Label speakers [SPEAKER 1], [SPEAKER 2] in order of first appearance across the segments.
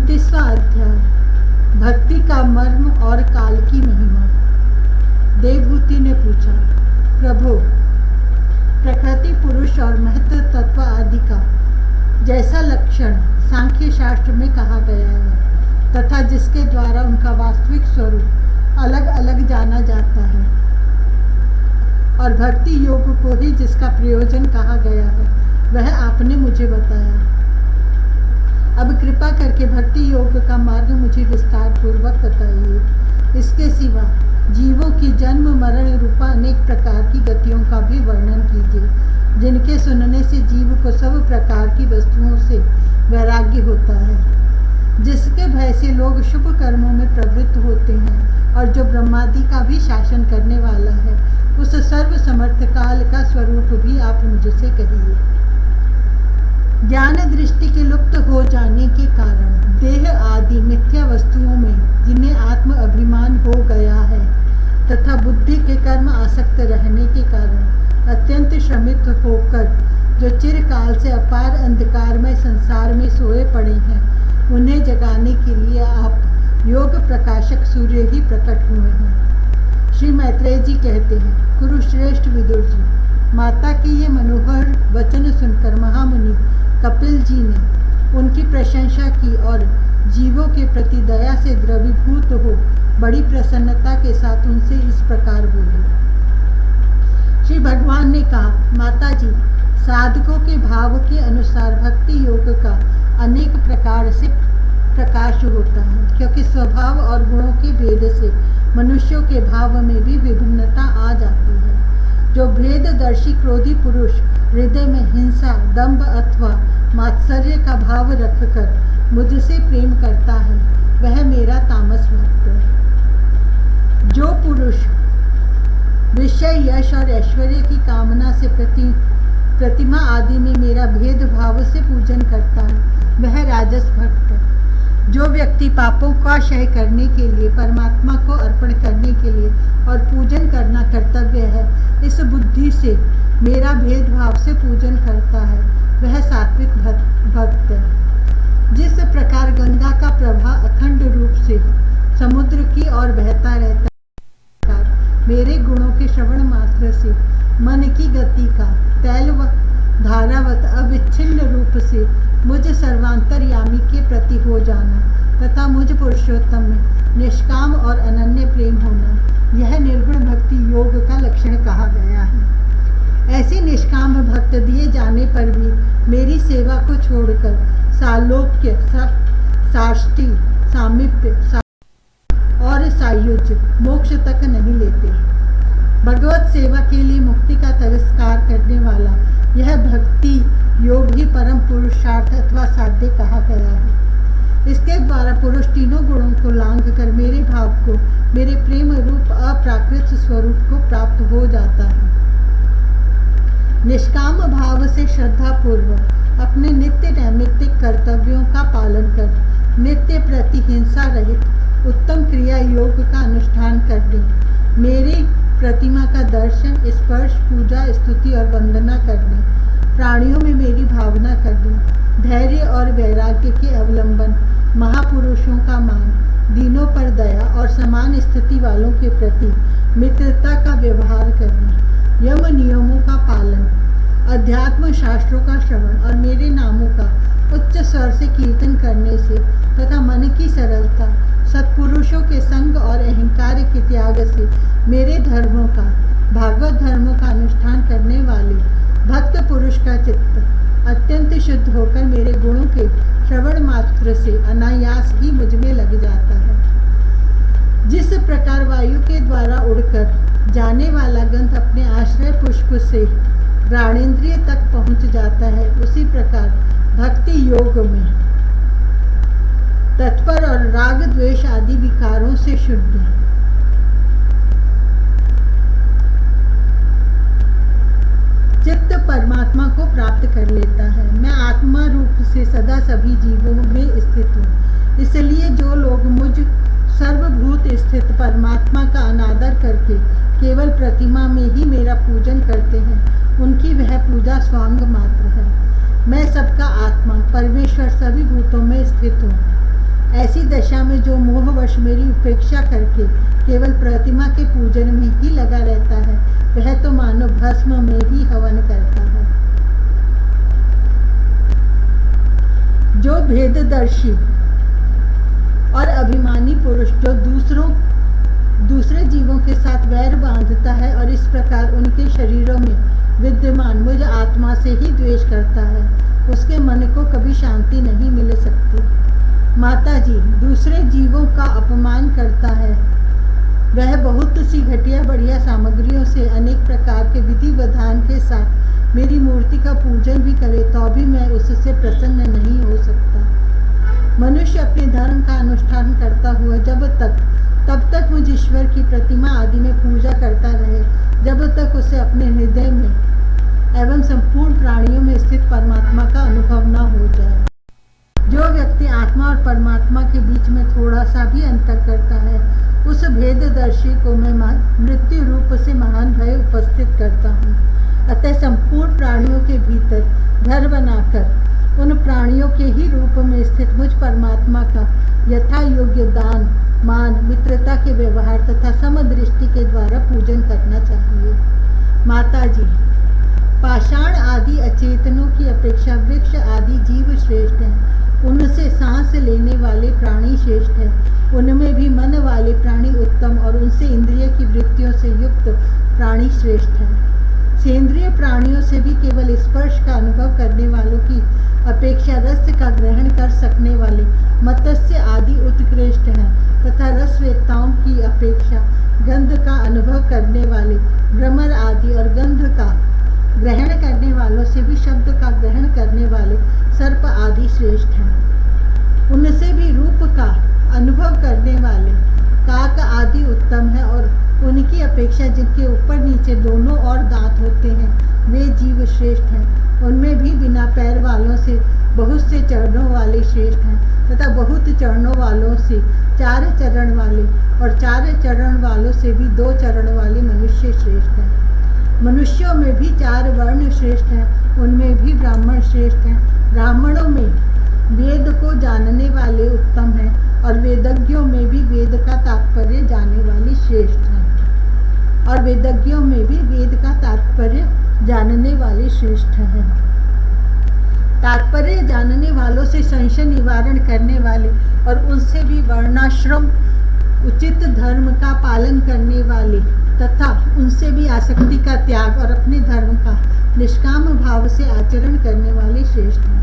[SPEAKER 1] 29वां अध्याय, भक्ति का मर्म और काल की महिमा। देवहूति ने पूछा, प्रभु, प्रकृति, पुरुष और महत्व तत्व आदि का जैसा लक्षण सांख्य शास्त्र में कहा गया है तथा जिसके द्वारा उनका वास्तविक स्वरूप अलग अलग जाना जाता है, और भक्ति योग को ही जिसका प्रयोजन कहा गया है, वह आपने मुझे बताया। अब कृपा करके भक्ति योग का मार्ग मुझे विस्तार पूर्वक बताइए। इसके सिवा जीवों की जन्म मरण रूपा अनेक प्रकार की गतियों का भी वर्णन कीजिए, जिनके सुनने से जीव को सब प्रकार की वस्तुओं से वैराग्य होता है, जिसके भय से लोग शुभ कर्मों में प्रवृत्त होते हैं, और जो ब्रह्मादि का भी शासन करने वाला है, उस सर्व समर्थ काल का स्वरूप भी आप मुझसे कहिए। ज्ञान दृष्टि के लुप्त हो जाने के कारण देह आदि मिथ्या वस्तुओं में जिन्हें आत्म अभिमान हो गया है तथा बुद्धि के कर्म आसक्त रहने के कारण अत्यंत श्रमित होकर जो चिरकाल से अपार अंधकार में संसार में सोए पड़े हैं, उन्हें जगाने के लिए आप योग प्रकाशक सूर्य ही प्रकट हुए हैं। श्री मैत्रेय जी कहते हैं, कुरुश्रेष्ठ विदुर जी, माता की ये मनोहर वचन सुनकर महामुनि कपिल जी ने उनकी प्रशंसा की और जीवों के प्रति दया से द्रवीभूत हो बड़ी प्रसन्नता के साथ उनसे इस प्रकार बोले। श्री भगवान ने कहा, माता जी, साधकों के भाव के अनुसार भक्ति योग का अनेक प्रकार से प्रकाश होता है, क्योंकि स्वभाव और गुणों के भेद से मनुष्यों के भाव में भी विभिन्नता आ जाती है। जो भेददर्शी क्रोधी पुरुष हृदय में हिंसा, दंभ अथवा मात्सर्य का भाव रखकर मुझसे प्रेम करता है, वह मेरा तामस भक्त है। जो पुरुष विषय, यश और ऐश्वर्य की कामना से प्रतिमा आदि में मेरा भेदभाव से पूजन करता है, वह राजस भक्त है। जो व्यक्ति पापों का क्षय करने के लिए, परमात्मा को अर्पण करने के लिए और पूजन करना कर्तव्य है, इस बुद्धि से मेरा भेदभाव से पूजन करता है, वह सात्विक भक्त है। जिस प्रकार गंगा का प्रवाह अखंड रूप से समुद्र की ओर बहता रहता है, मेरे गुणों के श्रवण मात्र से मन की गति का तैल धारावत अविच्छिन्न रूप से मुझ सर्वांतरयामी के प्रति हो जाना तथा मुझ पुरुषोत्तम में निष्काम और अनन्य प्रेम होना, यह निर्गुण भक्ति योग का लक्षण कहा गया है। ऐसे निष्काम भक्त दिए जाने पर भी मेरी सेवा को छोड़कर सालोक्य, साष्टी, सामीप्य और सायुज्य मोक्ष तक नहीं लेते। भगवत सेवा के लिए मुक्ति का तिरस्कार करने वाला यह भक्ति योग ही परम पुरुषार्थ अथवा साध्य कहा गया है। इसके द्वारा पुरुष तीनों गुणों को लांघ कर मेरे भाव को, मेरे प्रेम रूप अप्राकृत स्वरूप को प्राप्त हो जाता है। निष्काम भाव से श्रद्धा पूर्वक अपने नित्य नैमित्तिक कर्तव्यों का पालन कर नित्य प्रतिहिंसा रहित उत्तम क्रिया योग का अनुष्ठान करने, मेरी प्रतिमा का दर्शन, स्पर्श, पूजा, स्तुति और वंदना करने, प्राणियों में मेरी भावना करने, धैर्य और वैराग्य के अवलंबन, महापुरुषों का मान, दीनों पर दया और समान स्थिति वालों के प्रति मित्रता का व्यवहार करने, यम नियमों का पालन, अध्यात्म शास्त्रों का श्रवण और मेरे नामों का उच्च स्वर से कीर्तन करने से तथा मन की सरलता, सत्पुरुषों के संग और अहंकार के त्याग से मेरे धर्मों का, भागवत धर्मों का अनुष्ठान करने वाले भक्त पुरुष का चित्त अत्यंत शुद्ध होकर मेरे गुणों के श्रवण मात्र से अनायास ही मुझ में लग जाता है। जिस प्रकार वायु के द्वारा उड़कर जाने वाला गंध अपने आश्रय पुष्प से प्राणेंद्रिय तक पहुंच जाता है, उसी प्रकार भक्ति योग में तत्पर और राग द्वेष आदि विकारों से शुद्ध चित्त परमात्मा को प्राप्त कर लेता है। मैं आत्मा रूप से सदा सभी जीवों में स्थित हूँ, इसलिए जो लोग मुझ सर्वभूत स्थित परमात्मा का अनादर करके केवल प्रतिमा में ही मेरा पूजन करते हैं, उनकी वह पूजा स्वांग मात्र है। मैं सबका आत्मा परमेश्वर सभी भूतों में स्थित हूँ। ऐसी दशा में जो मोहवश मेरी उपेक्षा करके केवल प्रतिमा के पूजन में ही लगा रहता है, वह तो मानो भस्म में ही हवन करता है। जो भेददर्शी और अभिमानी पुरुष जो दूसरे जीवों के साथ वैर बांधता है और इस प्रकार उनके शरीरों में विद्यमान मुझ आत्मा से ही द्वेष करता है, उसके मन को कभी शांति नहीं मिल सकती। माता जी, दूसरे जीवों का अपमान करता है, वह बहुत सी घटिया बढ़िया सामग्रियों से अनेक प्रकार के विधि विधान के साथ मेरी मूर्ति का पूजन भी करे तो भी मैं उससे प्रसन्न नहीं हो सकता। मनुष्य अपने धर्म का अनुष्ठान करता हुआ तब तक मुझ ईश्वर की प्रतिमा आदि में पूजा करता रहे, जब तक उसे अपने हृदय में एवं संपूर्ण प्राणियों में स्थित परमात्मा का अनुभव न हो जाए। जो व्यक्ति आत्मा और परमात्मा के बीच में थोड़ा सा भी अंतर करता है, उस भेददर्शी को मैं मृत्यु रूप से महान भय उपस्थित करता हूँ। अतः संपूर्ण प्राणियों के भीतर घर बनाकर उन प्राणियों के ही रूप में स्थित मुझ परमात्मा का यथा योग्य दान, मान, मित्रता के व्यवहार तथा समदृष्टि के द्वारा पूजन करना चाहिए। माता जी, पाषाण आदि अचेतनों की अपेक्षा वृक्ष आदि जीव श्रेष्ठ हैं। उनसे सांस लेने वाले प्राणी श्रेष्ठ हैं। उनमें भी मन वाले प्राणी उत्तम और उनसे इंद्रिय की वृत्तियों से युक्त प्राणी श्रेष्ठ हैं। सेंद्रिय प्राणियों से भी केवल स्पर्श का अनुभव करने वालों की अपेक्षा रस का ग्रहण कर सकने वाले मत्स्य आदि उत्कृष्ट हैं तथा रसवेत्ताओं की अपेक्षा गंध का अनुभव करने वाले भ्रमर आदि और गंध का ग्रहण करने वालों से भी शब्द का ग्रहण करने वाले सर्प आदि श्रेष्ठ हैं। उनसे भी रूप का अनुभव करने वाले काक आदि उत्तम है और उनकी अपेक्षा जिनके ऊपर नीचे दोनों और दांत होते हैं वे जीव श्रेष्ठ हैं। उनमें भी बिना पैर वालों से बहुत से चरणों वाले श्रेष्ठ हैं तथा बहुत चरणों वालों से 4 चरण वाले और 4 चरण वालों से भी 2 चरण वाले मनुष्य श्रेष्ठ हैं। मनुष्यों में भी 4 वर्ण श्रेष्ठ हैं, उनमें भी ब्राह्मण श्रेष्ठ हैं। ब्राह्मणों में वेद को जानने वाले उत्तम हैं और वेदज्ञों में भी वेद का तात्पर्य जानने वाले श्रेष्ठ हैं। और वेदज्ञों में भी वेद का तात्पर्य जानने वाले श्रेष्ठ हैं। तात्पर्य जानने वालों से संशय निवारण करने वाले और उनसे भी वर्णाश्रम उचित धर्म का पालन करने वाले तथा उनसे भी आसक्ति का त्याग और अपने धर्म का निष्काम भाव से आचरण करने वाले श्रेष्ठ हैं।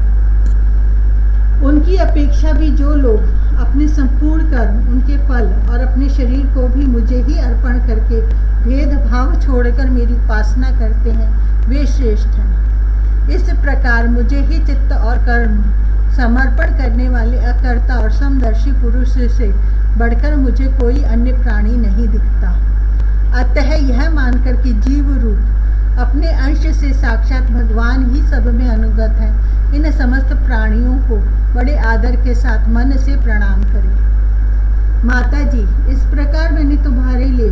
[SPEAKER 1] उनकी अपेक्षा भी जो लोग अपने संपूर्ण कर्म, उनके फल और अपने शरीर को भी मुझे ही अर्पण करके भेदभाव छोड़कर मेरी उपासना करते हैं, वे श्रेष्ठ हैं। इस प्रकार मुझे ही चित्त और कर्म समर्पण करने वाले अकर्ता और समदर्शी पुरुष से बढ़कर मुझे कोई अन्य प्राणी नहीं दिखता। अतः यह मानकर कि जीव रूप अपने अंश से साक्षात भगवान ही सब में अनुगत है, इन समस्त प्राणियों को बड़े आदर के साथ मन से प्रणाम करें। माता जी, इस प्रकार मैंने तुम्हारे लिए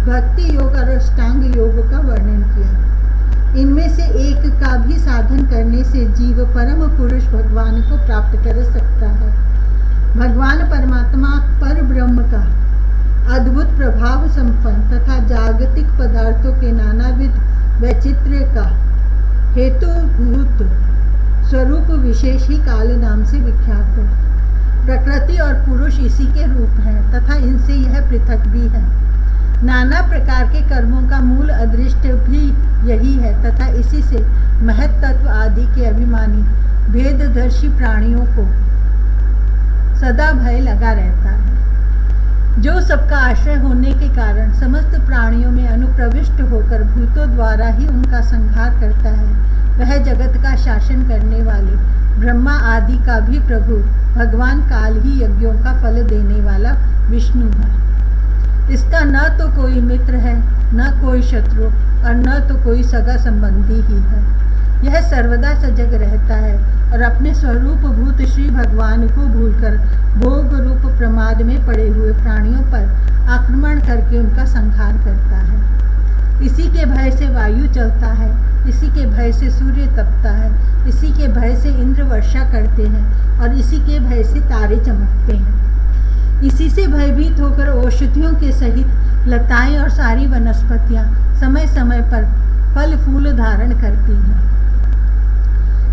[SPEAKER 1] भक्ति योग और अष्टांग योग का वर्णन किया। इनमें से एक का भी साधन करने से जीव परम पुरुष भगवान को प्राप्त कर सकता है। भगवान परमात्मा पर ब्रह्म का अद्भुत प्रभाव संपन्न तथा जागतिक पदार्थों के नानाविध वैचित्र्य का हेतुभूत स्वरूप विशेष ही काल नाम से विख्यात है। प्रकृति और पुरुष इसी के रूप हैं तथा इनसे यह पृथक भी है। नाना प्रकार के कर्मों का मूल अदृष्ट भी यही है तथा इसी से महत तत्व आदि के अभिमानी भेददर्शी प्राणियों को सदा भय लगा रहता है। जो सबका आश्रय होने के कारण समस्त प्राणियों में अनुप्रविष्ट होकर भूतों द्वारा ही उनका संहार करता है, वह जगत का शासन करने वाले ब्रह्मा आदि का भी प्रभु भगवान काल ही यज्ञों का फल देने वाला विष्णु है। इसका न तो कोई मित्र है, न कोई शत्रु और न तो कोई सगा संबंधी ही है। यह सर्वदा सजग रहता है और अपने स्वरूप भूत श्री भगवान को भूलकर भोग रूप प्रमाद में पड़े हुए प्राणियों पर आक्रमण करके उनका संहार करता है। इसी के भय से वायु चलता है, इसी के भय से सूर्य तपता है, इसी के भय से इंद्र वर्षा करते हैं और इसी के भय से तारे चमकते हैं। इसी से भयभीत होकर औषधियों के सहित लताएं और सारी वनस्पतियां समय समय पर फल फूल धारण करती हैं।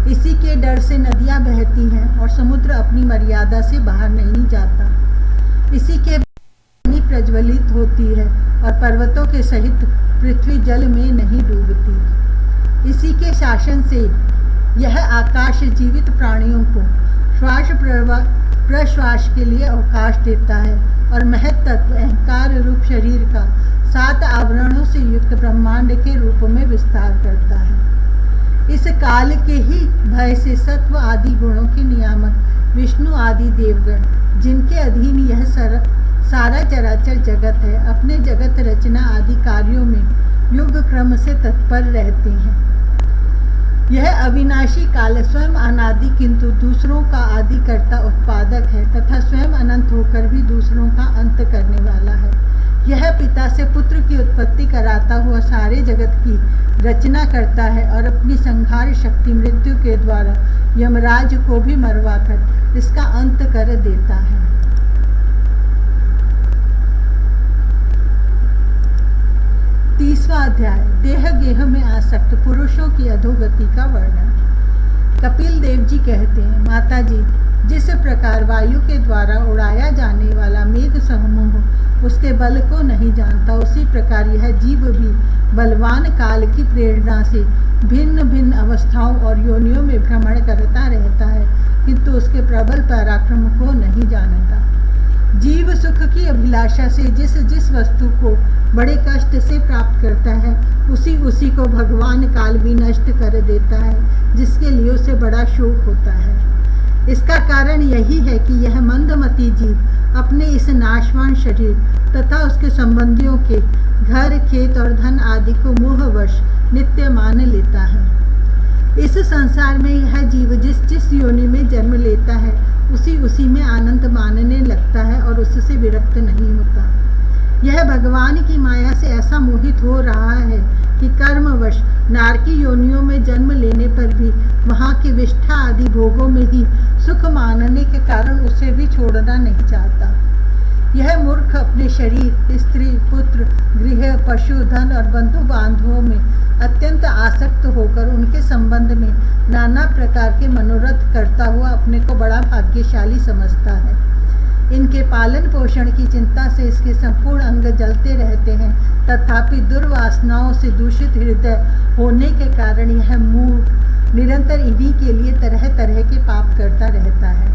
[SPEAKER 1] इसी के डर से नदियां बहती हैं और समुद्र अपनी मर्यादा से बाहर नहीं जाता। इसी के पानी प्रज्वलित होती है और पर्वतों के सहित पृथ्वी जल में नहीं डूबती। इसी के शासन से यह आकाश जीवित प्राणियों को श्वास प्रश्वास के लिए अवकाश देता है और महत तत्व अहंकार रूप शरीर का 7 आवरणों से युक्त ब्रह्मांड के रूप में विस्तार करता है। इस काल के ही भय से सत्व आदि गुणों के नियामक विष्णु आदि देवगण, जिनके अधीन यह सारा चराचर जगत है, अपने जगत रचना आदि कार्यों में युग क्रम से तत्पर रहते हैं। यह अविनाशी काल स्वयं अनादि किंतु दूसरों का आदि करता उत्पादक है तथा स्वयं अनंत होकर भी दूसरों का अंत करने वाला है। यह पिता से पुत्र की उत्पत्ति कराता हुआ सारे जगत की रचना करता है और अपनी संहार शक्ति मृत्यु के द्वारा यमराज को भी मरवाकर इसका अंत कर देता है। तीसवा अध्याय, देह गेह में आसक्त पुरुषों की अधोगति का वर्णन। कपिल देव जी कहते हैं, माता जी, जिस प्रकार वायु के द्वारा उड़ाया जाने वाला मेघ समूह उसके बल को नहीं जानता, उसी प्रकार यह जीव भी बलवान काल की प्रेरणा से भिन्न भिन्न अवस्थाओं और योनियों में भ्रमण करता रहता है, किंतु उसके प्रबल पराक्रम को नहीं जानता। जीव सुख की अभिलाषा से जिस जिस वस्तु को बड़े कष्ट से प्राप्त करता है, उसी उसी को भगवान काल भी नष्ट कर देता है, जिसके लिए उसे बड़ा शोक होता है। इसका कारण यही है कि यह मंदमती जीव अपने इस नाशवान शरीर तथा उसके संबंधियों के घर खेत और धन आदि को मोहवश नित्य मान लेता है। इस संसार में यह जीव जिस जिस योनि में जन्म लेता है, उसी उसी में आनंद मानने लगता है और उससे विरक्त नहीं होता। यह भगवान की माया से ऐसा मोहित हो रहा है कि कर्मवश नारकी योनियों में जन्म लेने पर भी वहाँ की विष्ठा आदि भोगों में ही सुख मानने के कारण उसे भी छोड़ना नहीं चाहता। यह मूर्ख अपने शरीर, स्त्री, पुत्र, गृह, पशु, धन और बंधु बांधवों में अत्यंत आसक्त होकर उनके संबंध में नाना प्रकार के मनोरथ करता हुआ अपने को बड़ा भाग्यशाली समझता है। इनके पालन पोषण की चिंता से इसके संपूर्ण अंग जलते रहते हैं, तथापि दुर्वासनाओं से दूषित हृदय होने के कारण यह मूढ़ निरंतर इन्हीं के लिए तरह तरह के पाप करता रहता है।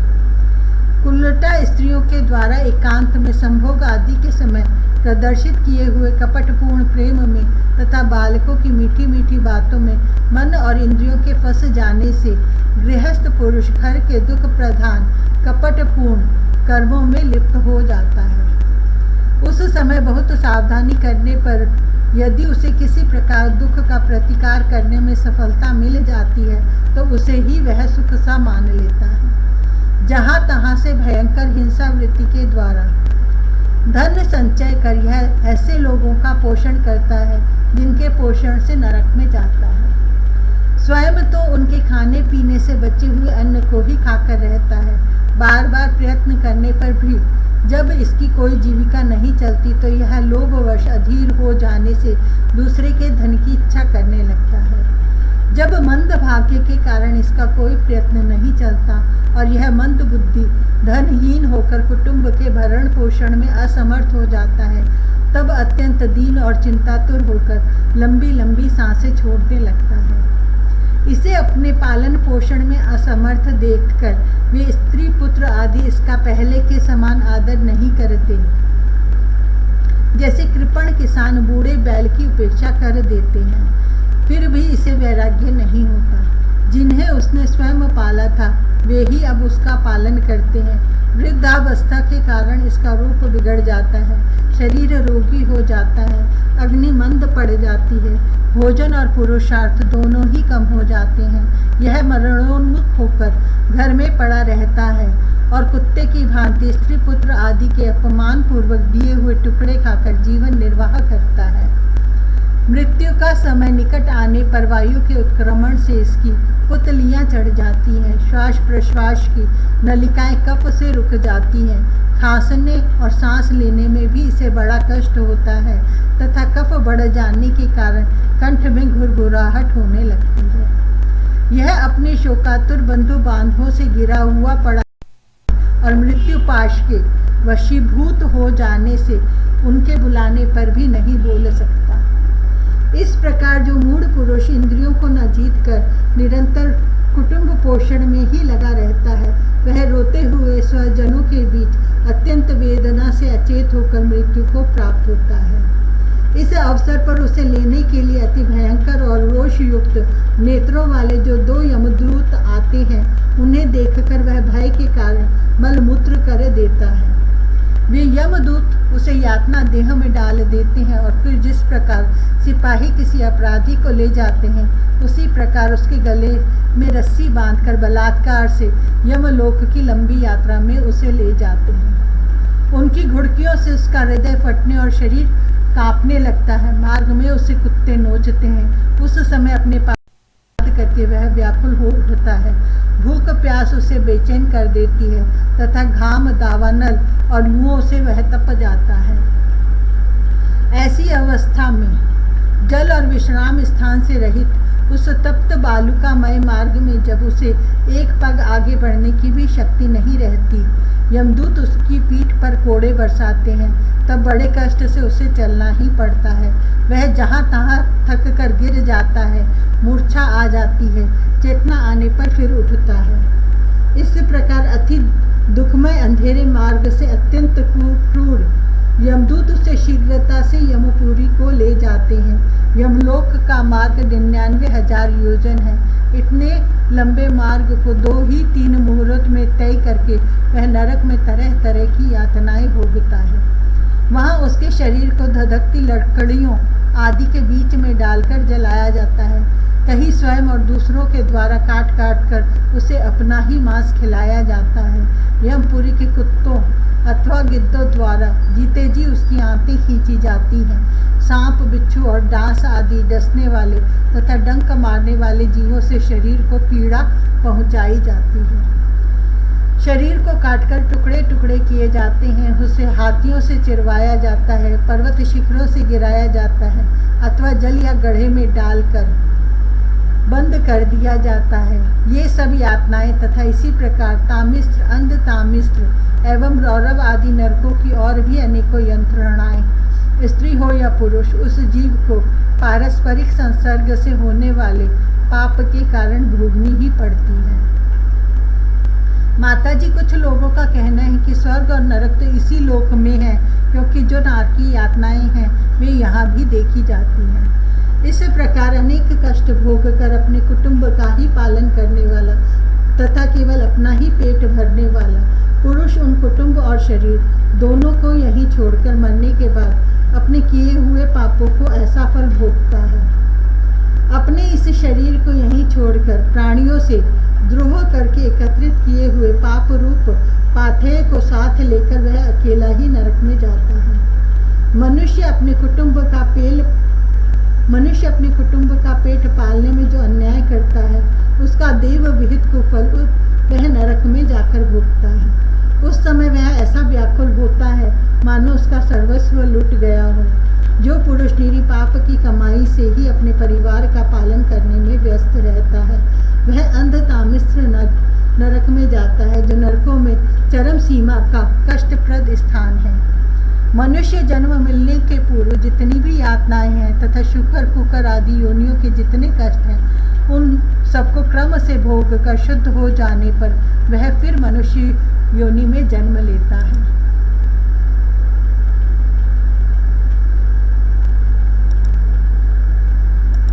[SPEAKER 1] कुल्लटा स्त्रियों के द्वारा एकांत में संभोग आदि के समय प्रदर्शित किए हुए कपटपूर्ण प्रेम में तथा बालकों की मीठी मीठी बातों में मन और इंद्रियों के फंस जाने से गृहस्थ पुरुष घर के दुख प्रधान कपटपूर्ण कर्मों में लिप्त हो जाता है। उस समय बहुत सावधानी करने पर यदि उसे किसी प्रकार दुख का प्रतिकार करने में सफलता मिल जाती है, तो उसे ही वह सुख सा मान लेता है। जहाँ तहाँ से भयंकर हिंसा वृत्ति के द्वारा धन संचय कर यह ऐसे लोगों का पोषण करता है जिनके पोषण से नरक में जाता है। स्वयं तो उनके खाने पीने से बचे हुए अन्न को ही खाकर रहता है। बार बार प्रयत्न करने पर भी जब इसकी कोई जीविका नहीं चलती, तो यह लोभवश अधीर हो जाने से दूसरे के धन की इच्छा करने लगता है। जब मंद भाग्य के कारण इसका कोई प्रयत्न नहीं चलता और यह मंद बुद्धि धनहीन होकर कुटुंब के भरण पोषण में असमर्थ हो जाता है, तब अत्यंत दीन और चिंतातुर होकर लंबी लंबी सांसें छोड़ने लगता है। इसे अपने पालन पोषण में असमर्थ देखकर वे स्त्री पुत्र आदि इसका पहले के समान आदर नहीं करते। जैसे कृपण किसान बूढ़े बैल की उपेक्षा कर देते हैं, फिर भी इसे वैराग्य नहीं होता। जिन्हें उसने स्वयं पाला था, वे ही अब उसका पालन करते हैं। वृद्धावस्था के कारण इसका रूप बिगड़ जाता है, शरीर रोगी हो जाता है, अग्नि मंद पड़ जाती है, भोजन और पुरुषार्थ दोनों ही कम हो जाते हैं। यह मरणोन्मुख होकर घर में पड़ा रहता है और कुत्ते की भांति स्त्री पुत्र आदि के अपमान पूर्वक दिए हुए टुकड़े खाकर जीवन निर्वाह करता है। मृत्यु का समय निकट आने पर वायु के उत्क्रमण से इसकी पुतलियां चढ़ जाती हैं, श्वास प्रश्वास की नलिकाएं कफ से रुक जाती हैं, खांसने और सांस लेने में भी इसे बड़ा कष्ट होता है तथा कफ बढ़ जाने के कारण कंठ में घुरघुराहट होने लगती है। यह अपने शोकातुर बंधु बांधवों से गिरा हुआ पड़ा और मृत्यु पाश के वशीभूत हो जाने से उनके बुलाने पर भी नहीं बोल सकता। इस प्रकार जो मूढ़ पुरुष इंद्रियों को न जीत कर निरंतर कुटुंब पोषण में ही लगा रहता है, वह रोते हुए स्वजनों के बीच अत्यंत वेदना से अचेत होकर मृत्यु को प्राप्त होता है। इस अवसर पर उसे लेने के लिए अति भयंकर और रोष युक्त नेत्रों वाले जो 2 यमदूत आते हैं, उन्हें देखकर वह भय के कारण मलमूत्र कर देता है। वे यमदूत उसे यातना देह में डाल देते हैं और फिर जिस प्रकार सिपाही किसी अपराधी को ले जाते हैं, उसी प्रकार उसके गले में रस्सी बांधकर बलात्कार से यमलोक की लंबी यात्रा में उसे ले जाते हैं। उनकी घुड़कियों से उसका हृदय फटने और शरीर कांपने लगता है। मार्ग में उसे कुत्ते नोचते हैं। उस समय अपने पास करके वह व्याकुल हो उठता है। भूख प्यास उसे बेचैन कर देती है तथा घाम दावानल और लुओं से वह तप जाता है। ऐसी अवस्था में जल और विश्राम स्थान से रहित उस तप्त बालुकामय मार्ग में जब उसे एक पग आगे बढ़ने की भी शक्ति नहीं रहती, यमदूत उसकी पीठ पर कोड़े बरसाते हैं, तब बड़े कष्ट से उसे चलना ही पड़ता है। वह जहाँ तहाँ थक कर गिर जाता है, मूर्छा आ जाती है, चेतना आने पर फिर उठता है। इस प्रकार अति दुखमय अंधेरे मार्ग से अत्यंत क्रूर यमदूत उसे शीघ्रता से यमपुरी को ले जाते हैं। यमलोक का मार्ग 99,000 योजन है। इतने लंबे मार्ग को 2 ही 3 मुहूर्त में तय करके वह नरक में तरह तरह की यातनाएं भोगता है। वहाँ उसके शरीर को धधकती लकड़ियों आदि के बीच में डालकर जलाया जाता है। कहीं स्वयं और दूसरों के द्वारा काट काट कर उसे अपना ही मांस खिलाया जाता है। यमपुरी के कुत्तों अथवा गिद्धों द्वारा जीते जी उसकी आंतें खींची जाती हैं। सांप, बिच्छू और डांस आदि डसने वाले तथा डंक मारने वाले जीवों से शरीर को पीड़ा पहुंचाई जाती है। शरीर को काटकर टुकड़े टुकड़े किए जाते हैं। उसे हाथियों से चिरवाया जाता है, पर्वत शिखरों से गिराया जाता है अथवा जल या गड्ढे में डालकर बंद कर दिया जाता है। ये सब यातनाएं तथा इसी प्रकार तामिस्त्र, अंध तामिस्त्र एवं रौरव आदि नरकों की और भी अनेकों यंत्रणाएं स्त्री हो या पुरुष उस जीव को पारस्परिक संसर्ग से होने वाले पाप के कारण भोगनी ही पड़ती है। माताजी, कुछ लोगों का कहना है कि स्वर्ग और नरक तो इसी लोक में है, क्योंकि जो नारकी यातनाएं हैं वे यहाँ भी देखी जाती हैं। इस प्रकार अनेक कष्ट भोग कर अपने कुटुंब का ही पालन करने वाला तथा केवल अपना ही पेट भरने वाला पुरुष उन कुटुंब और शरीर दोनों को यहीं छोड़कर मरने के बाद अपने किए हुए पापों को ऐसा फल भोगता है। अपने इस शरीर को यहीं छोड़कर प्राणियों से द्रोह करके एकत्रित किए हुए पाप रूप पाथेय को साथ लेकर वह अकेला ही नरक में जाता है। मनुष्य अपने कुटुंब का पेट पालने में जो अन्याय करता है, उसका देव विहित कुफल वह नरक में जाकर भोगता है। उस समय वह ऐसा व्याकुल होता है मानो उसका सर्वस्व लुट गया हो। जो पुरुष निरी पाप की कमाई से ही अपने परिवार का पालन करने में व्यस्त रहता है, वह अंध तामिस्त्र नरक में जाता है, जो नरकों में चरम सीमा का कष्टप्रद स्थान है। मनुष्य जन्म मिलने के पूर्व जितनी भी यातनाएं हैं तथा शुकर कुकर आदि योनियों के जितने कष्ट हैं, उन सबको क्रम से भोग कर शुद्ध हो जाने पर वह फिर मनुष्य योनि में जन्म लेता है।